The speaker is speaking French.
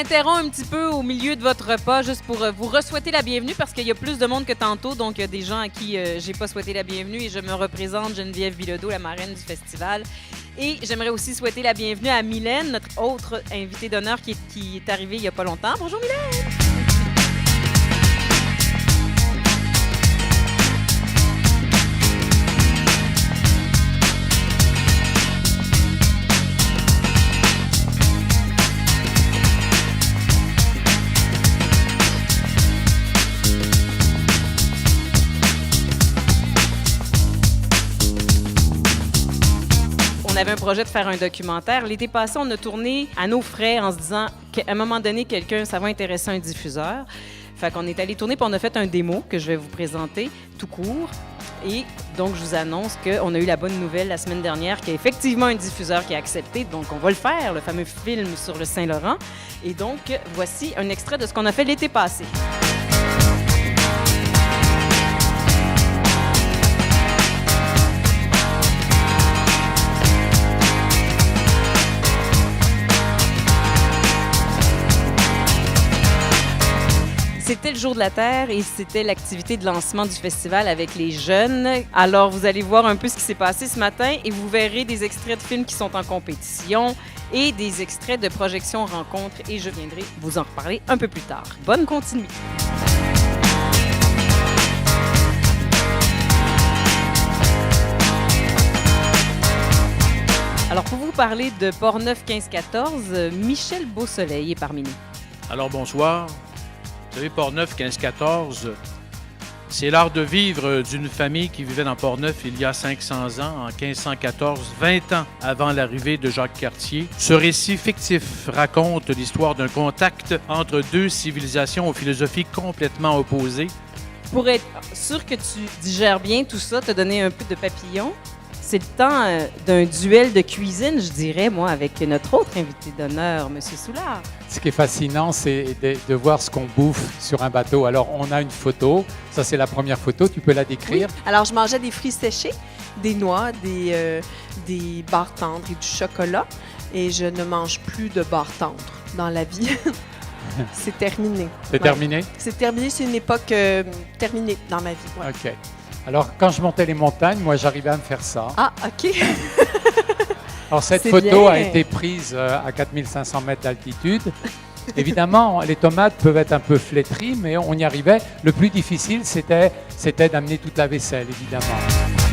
interrompt un petit peu au milieu de votre repas juste pour vous re-souhaiter la bienvenue parce qu'il y a plus de monde que tantôt. Donc, il y a des gens à qui j'ai pas souhaité la bienvenue et je me représente, Geneviève Bilodeau, la marraine du festival. Et j'aimerais aussi souhaiter la bienvenue à Mylène, notre autre invitée d'honneur qui est arrivée il y a pas longtemps. Bonjour Mylène! On avait un projet de faire un documentaire. L'été passé, on a tourné à nos frais en se disant qu'à un moment donné, ça va intéresser un diffuseur. Fait qu'on est allé tourner puis on a fait un démo que je vais vous présenter tout court. Et donc, je vous annonce qu'on a eu la bonne nouvelle la semaine dernière qu'il y a effectivement un diffuseur qui a accepté. Donc, on va le faire, le fameux film sur le Saint-Laurent. Et donc, voici un extrait de ce qu'on a fait l'été passé. C'était le jour de la Terre et c'était l'activité de lancement du festival avec les jeunes. Alors, vous allez voir un peu ce qui s'est passé ce matin et vous verrez des extraits de films qui sont en compétition et des extraits de projections rencontres et je viendrai vous en reparler un peu plus tard. Bonne continuité! Alors, pour vous parler de Portneuf 1514, Michel Beausoleil est parmi nous. Alors, bonsoir. Vous savez, Portneuf 1514, c'est l'art de vivre d'une famille qui vivait dans Portneuf il y a 500 ans, en 1514, 20 ans avant l'arrivée de Jacques Cartier. Ce récit fictif raconte l'histoire d'un contact entre deux civilisations aux philosophies complètement opposées. Pour être sûr que tu digères bien tout ça, te donner un peu de papillon, c'est le temps d'un duel de cuisine, je dirais, moi, avec notre autre invité d'honneur, M. Soulard. Ce qui est fascinant, c'est de voir ce qu'on bouffe sur un bateau. Alors, on a une photo. Ça, c'est la première photo. Tu peux la décrire? Oui. Alors, je mangeais des fruits séchés, des noix, des barres tendres et du chocolat. Et je ne mange plus de barres tendres dans la vie. C'est terminé. C'est terminé? C'est terminé. C'est une époque terminée dans ma vie. Ouais. OK. Alors, quand je montais les montagnes, moi, j'arrivais à me faire ça. Ah, OK. Alors, cette C'est photo bien. a été prise à 4500 mètres d'altitude. Évidemment, les tomates peuvent être un peu flétries, mais on y arrivait. Le plus difficile, c'était d'amener toute la vaisselle, évidemment.